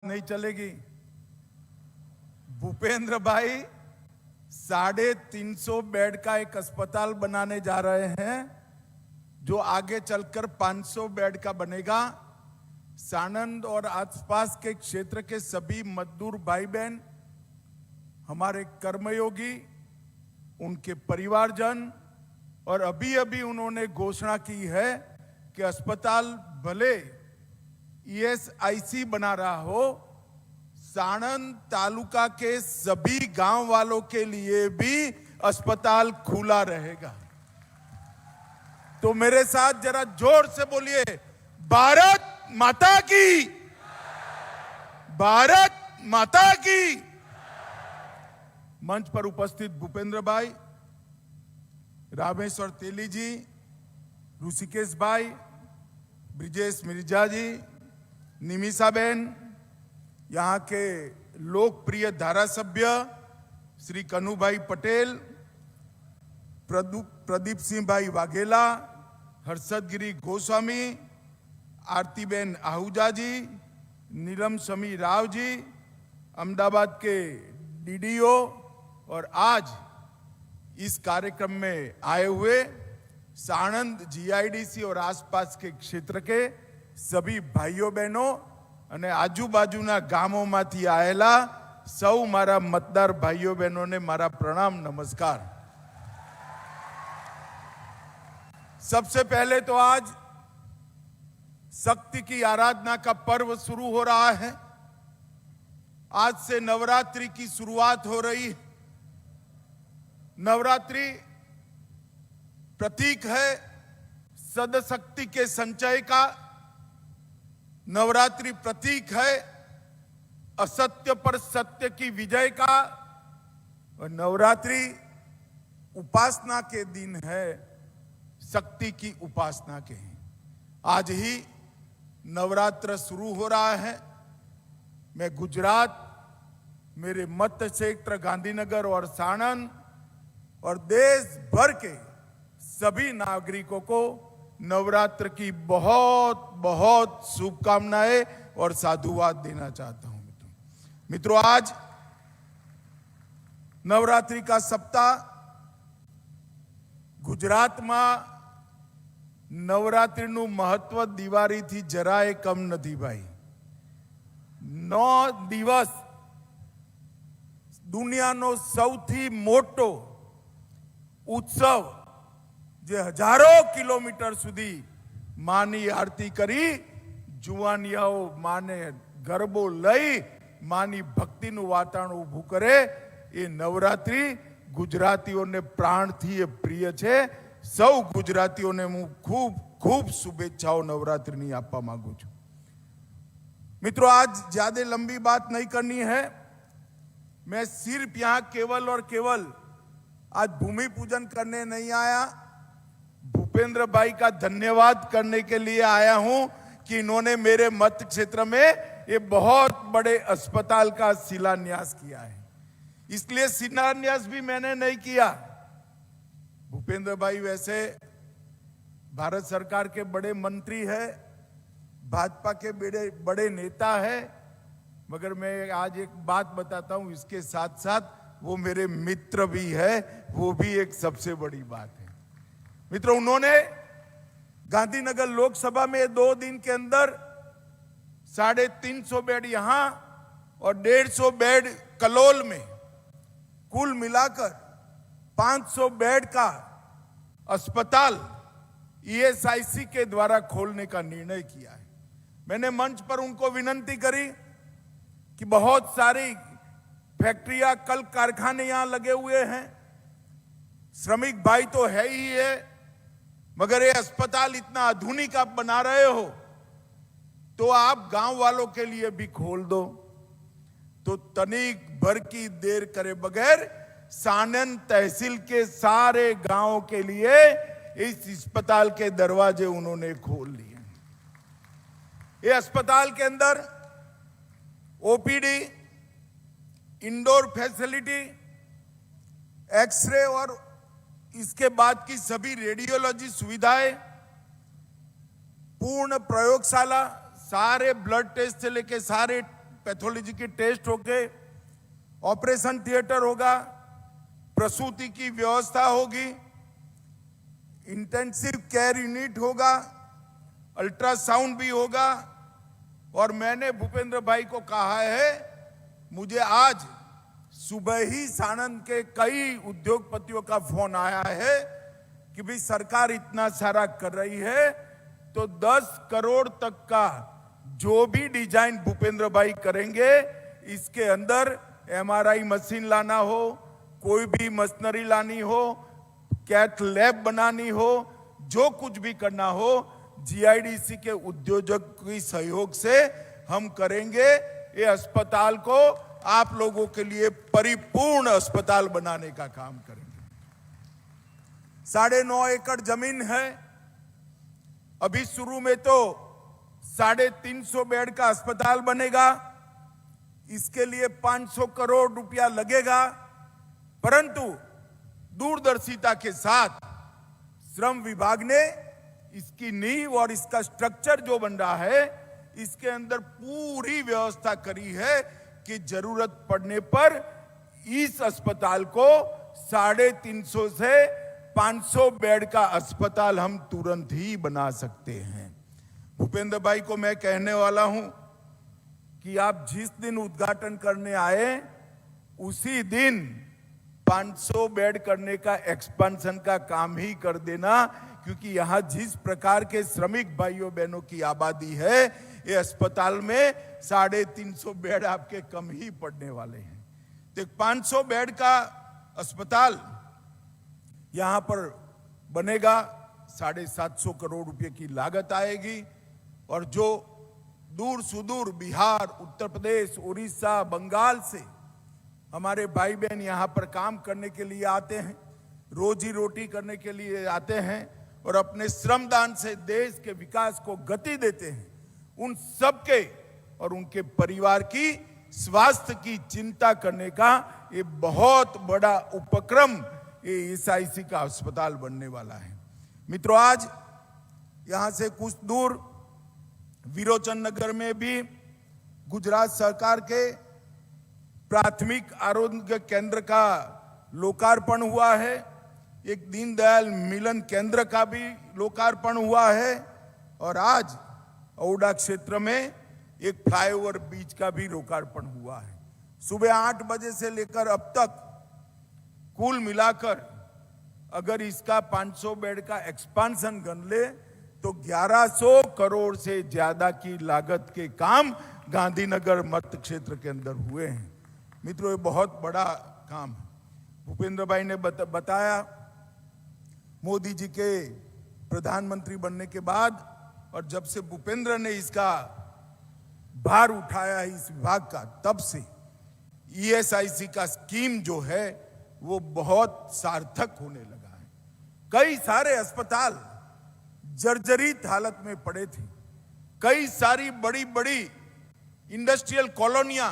नहीं चलेगी। भूपेंद्र भाई 350 बेड का एक अस्पताल बनाने जा रहे हैं, जो आगे चलकर 500 बेड का बनेगा। साणंद और आसपास के क्षेत्र के सभी मजदूर भाई बहन, हमारे कर्मयोगी, उनके परिवारजन, और अभी अभी उन्होंने घोषणा की है कि अस्पताल भले ESIC बना रहा हो, साणंद तालुका के सभी गांव वालों के लिए भी अस्पताल खुला रहेगा। तो मेरे साथ जरा जोर से बोलिए, भारत माता की, भारत माता की। मंच पर उपस्थित भूपेंद्र भाई, रामेश्वर तेली जी, ऋषिकेश भाई, ब्रिजेश मिर्जा जी, निमिषा बेन, यहाँ के लोकप्रिय धारासभ्य श्री कन्हूभाई पटेल, प्रदीप सिंह भाई वाघेला, हर्षद गिरी गोस्वामी, आरतीबेन आहूजा जी, नीलम शमी राव जी, अहमदाबाद के DDO, और आज इस कार्यक्रम में आए हुए साणंद GIDC और आसपास के क्षेत्र के सभी भाइयों बहनों અને આજુબાજુના ગામોમાંથી આયેલા સૌ મારા મતદાર ભાઈઓ બહેનોને મારા પ્રણામ નમસ્કાર। सबसे पहले तो आज शक्ति की आराधना का पर्व शुरू हो रहा है। आज से नवरात्रि की शुरुआत हो रही है। नवरात्रि प्रतीक है सदशक्ति के संचय का। नवरात्रि प्रतीक है असत्य पर सत्य की विजय का। और नवरात्रि उपासना के दिन है, शक्ति की उपासना के। आज ही नवरात्र शुरू हो रहा है। मैं गुजरात, मेरे मत क्षेत्र गांधीनगर और साणंद और देश भर के सभी नागरिकों को नवरात्र की बहुत बहुत शुभकामनाएं और साधुवाद देना चाहता हूं। मित्रों, आज नवरात्रि का सप्ताह गुजरात में नवरात्रिનું महत्व દિવાળીથી જરાય કમ નથી ભાઈ। 9 દિવસ દુનિયાનો સૌથી મોટો उत्सव, जे हजारों किलोमीटर सुधी मानी आरती करी, जुवानियाओ माने गरबो लई मानी भक्तिનું वातावरण ઊભું करे, એ नवरात्रि गुजरातीओने प्राणथी प्रिय छे। सौ गुजरातीओने हूँ खूब खूब शुभेच्छाओं नवरात्रिनी आपवा मांगू छूं। मित्रों, आज ज्यादा लंबी बात नहीं करनी है। मैं सिर्फ यहाँ केवल और केवल आज भूमि पूजन करने नहीं आया, भूपेंद्र भाई का धन्यवाद करने के लिए आया हूं कि इन्होंने मेरे मत क्षेत्र में ये बहुत बड़े अस्पताल का शिलान्यास किया है। इसलिए शिलान्यास भी मैंने नहीं किया। भूपेंद्र भाई वैसे भारत सरकार के बड़े मंत्री है, भाजपा के बड़े नेता है, मगर मैं आज एक बात बताता हूं, इसके साथ साथ वो मेरे मित्र भी है, वो भी एक सबसे बड़ी बात है। मित्रों, उन्होंने गांधीनगर लोकसभा में 2 दिन के अंदर 350 बेड यहां और 150 बेड कलोल में, कुल मिलाकर 500 बेड का अस्पताल ESIC के द्वारा खोलने का निर्णय किया है। मैंने मंच पर उनको विनती करी कि बहुत सारी फैक्ट्रियां, कल कारखाने यहां लगे हुए हैं, श्रमिक भाई तो है ही है, मगर ये अस्पताल इतना आधुनिक आप बना रहे हो तो आप गांव वालों के लिए भी खोल दो। तो तनिक भर की देर करे बगैर साणंद तहसील के सारे गांवों के लिए इस अस्पताल के दरवाजे उन्होंने खोल लिए। ये अस्पताल के अंदर OPD, इंडोर फैसिलिटी, एक्सरे और इसके बाद की सभी रेडियोलॉजी सुविधाएं, पूर्ण प्रयोगशाला, सारे ब्लड टेस्ट से लेके सारे पैथोलॉजी की टेस्ट होंगे, ऑपरेशन थिएटर होगा, प्रसूति की व्यवस्था होगी, इंटेंसिव केयर यूनिट होगा, अल्ट्रासाउंड भी होगा। और मैंने भूपेंद्र भाई को कहा है, मुझे आज सुबह ही साणंद के कई उद्योगपतियों का फोन आया है कि भाई सरकार इतना सारा कर रही है तो 10 करोड़ तक का जो भी डिजाइन भूपेंद्र भाई करेंगे, इसके अंदर एमआरआई मशीन लाना हो, कोई भी मशीनरी लानी हो, कैथ लैब बनानी हो, जो कुछ भी करना हो, जीआईडीसी के उद्योजक की सहयोग से हम करेंगे। ये अस्पताल को आप लोगों के लिए परिपूर्ण अस्पताल बनाने का काम करेंगे। 9.5 एकड़ जमीन है। अभी शुरू में तो 350 बेड का अस्पताल बनेगा, इसके लिए 500 करोड़ रुपया लगेगा। परंतु दूरदर्शिता के साथ श्रम विभाग ने इसकी नींव और इसका स्ट्रक्चर जो बन रहा है, इसके अंदर पूरी व्यवस्था करी है कि जरूरत पड़ने पर इस अस्पताल को 350 से 500 बेड का अस्पताल हम तुरंत ही बना सकते हैं। भूपेंद्र भाई को मैं कहने वाला हूं कि आप जिस दिन उद्घाटन करने आए, उसी दिन 500 बेड करने का एक्सपेंशन का काम ही कर देना, क्योंकि यहां जिस प्रकार के श्रमिक भाइयों बहनों की आबादी है, ये अस्पताल में 350 बेड आपके कम ही पड़ने वाले हैं। तो 500 बेड का अस्पताल यहां पर बनेगा, 750 करोड़ रुपए की लागत आएगी। और जो दूर सुदूर बिहार, उत्तर प्रदेश, उड़ीसा, बंगाल से हमारे भाई बहन यहां पर काम करने के लिए आते हैं, रोजी रोटी करने के लिए आते हैं और अपने श्रमदान से देश के विकास को गति देते हैं, उन सबके और उनके परिवार की स्वास्थ्य की चिंता करने का ये बहुत बड़ा उपक्रम ये ईएसआईसी का अस्पताल बनने वाला है। मित्रों, आज यहां से कुछ दूर विरोचन नगर में भी गुजरात सरकार के प्राथमिक आरोग्य केंद्र का लोकार्पण हुआ है। एक दीनदयाल मिलन केंद्र का भी लोकार्पण हुआ है। और आज औडा क्षेत्र में एक फ्लाईओवर ब्रिज का भी लोकार्पण हुआ है। सुबह 8 बजे से लेकर अब तक कुल मिलाकर अगर इसका 500 बेड का एक्सपांशन गन ले तो 1100 करोड़ से ज्यादा की लागत के काम गांधीनगर मत क्षेत्र के अंदर हुए हैं। मित्रों, ये बहुत बड़ा काम है। भूपेंद्र भाई ने बताया, मोदी जी के प्रधानमंत्री बनने के बाद और जब से भूपेंद्र ने इसका भार उठाया है इस विभाग का, तब से ईएसआईसी का स्कीम जो है वो बहुत सार्थक होने लगा है। कई सारे अस्पताल जर्जरित हालत में पड़े थे, कई सारी बड़ी बड़ी इंडस्ट्रियल कॉलोनियां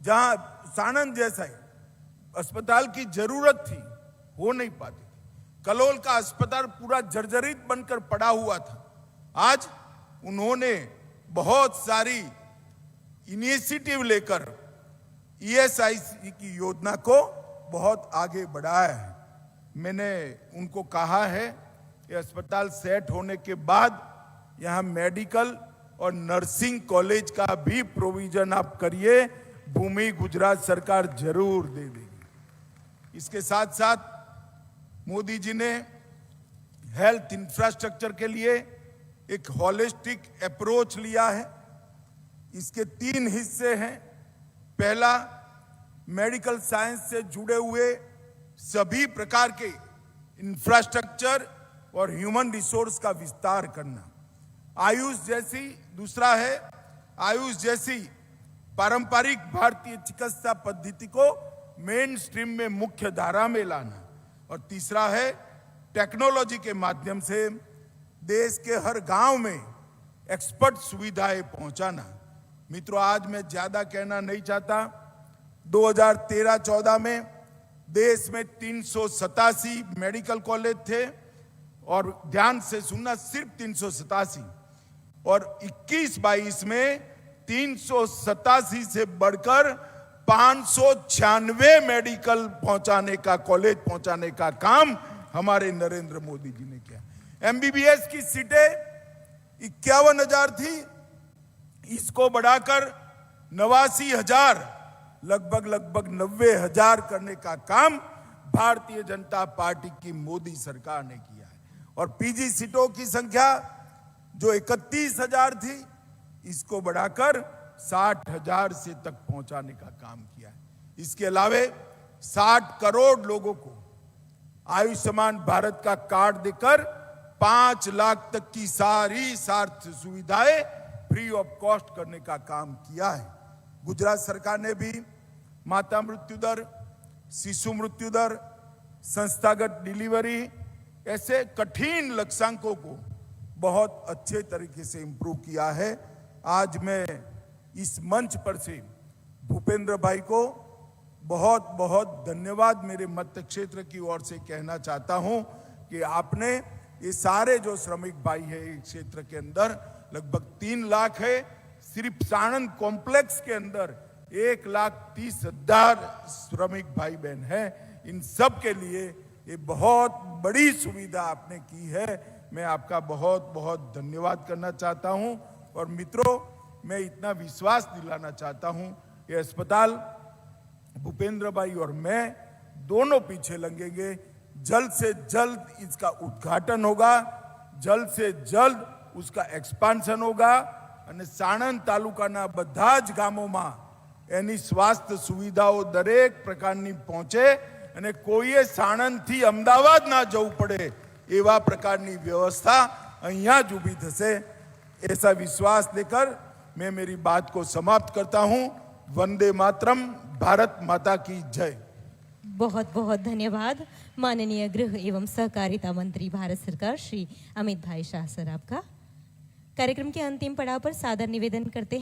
जहां साणंद जैसा अस्पताल की जरूरत थी, हो नहीं पाती थी। कलोल का अस्पताल पूरा जर्जरित बनकर पड़ा हुआ था। आज उन्होंने बहुत सारी इनिशिएटिव लेकर ईएसआईसी की योजना को बहुत आगे बढ़ाया है। मैंने उनको कहा है कि अस्पताल सेट होने के बाद यहां मेडिकल और नर्सिंग कॉलेज का भी प्रोविजन आप करिए, भूमि गुजरात सरकार जरूर दे देगी। इसके साथ साथ मोदी जी ने हेल्थ इंफ्रास्ट्रक्चर के लिए एक होलिस्टिक अप्रोच लिया है। इसके 3 हिस्से हैं। पहला, मेडिकल साइंस से जुड़े हुए सभी प्रकार के इंफ्रास्ट्रक्चर और ह्यूमन रिसोर्स का विस्तार करना। दूसरा है आयुष जैसी पारंपरिक भारतीय चिकित्सा पद्धति को मेन स्ट्रीम में मुख्य धारा में लाना। और तीसरा है टेक्नोलॉजी के माध्यम से देश के हर गांव में एक्सपर्ट सुविधाएं पहुंचाना। मित्रों, आज मैं ज्यादा कहना नहीं चाहता। 2013-14 में देश में 387 मेडिकल कॉलेज थे, और ध्यान से सुनना, सिर्फ 387। और 21-22 में 387 से बढ़कर 596 मेडिकल पहुंचाने का, कॉलेज पहुंचाने का काम हमारे नरेंद्र मोदी जी ने किया। एमबीबीएस की सीटें 51,000 थी, इसको बढ़ाकर 89,000, लगभग 90,000 करने का काम भारतीय जनता पार्टी की मोदी सरकार ने किया है। और पीजी सीटों की संख्या जो 31,000 थी, इसको बढ़ाकर 60,000 से तक पहुंचाने का काम किया है। इसके अलावे 60 करोड़ लोगों को आयुष्मान भारत का कार्ड देकर 5 लाख तक की सारी स्वास्थ्य सुविधाएं फ्री ऑफ कॉस्ट करने का काम किया है। गुजरात सरकार ने भी माता मृत्यु दर, शिशु मृत्यु दर, संस्थागत डिलीवरी, ऐसे कठिन लक्ष्यांकों को बहुत अच्छे तरीके से इंप्रूव किया है। आज मैं इस मंच पर से भूपेंद्र भाई को बहुत बहुत धन्यवाद मेरे मत क्षेत्र की ओर से कहना चाहता हूं कि आपने ये सारे जो श्रमिक भाई है इस क्षेत्र के अंदर लगभग 3 लाख है, सिर्फ साणंद कॉम्प्लेक्स के अंदर 1,30,000 श्रमिक भाई बहन है। इन सब के लिए ये बहुत बड़ी सुविधा आपने की है। मैं आपका बहुत बहुत धन्यवाद करना चाहता हूं। और मित्रों, मैं इतना विश्वास दिलाना चाहता हूं, ये अस्पताल भूपेंद्र भाई और मैं दोनों पीछे लगेंगे। जल्द से जल्द इसका उद्घाटन होगा, जल्द से जल्द उसका एक्सपांशन होगा અને સાણંદ તાલુકાના બધા જ ગામોમાં એની સ્વાસ્થ્ય સુવિધાઓ દરેક પ્રકારની પહોંચે અને કોઈએ સાણંદથી અમદાવાદ ના જવું પડે એવા પ્રકારની વ્યવસ્થા અહીંયા જ ઊભી થશે। ऐसा विश्वास देकर मैं मेरी बात को समाप्त करता हूं। वंदे मातरम, भारत माता की जय। बहुत बहुत धन्यवाद माननीय गृह एवं सहकारिता मंत्री भारत सरकार श्री अमित भाई शाह सर आपका। कार्यक्रम के अंतिम पड़ाव पर सादर निवेदन करते हैं।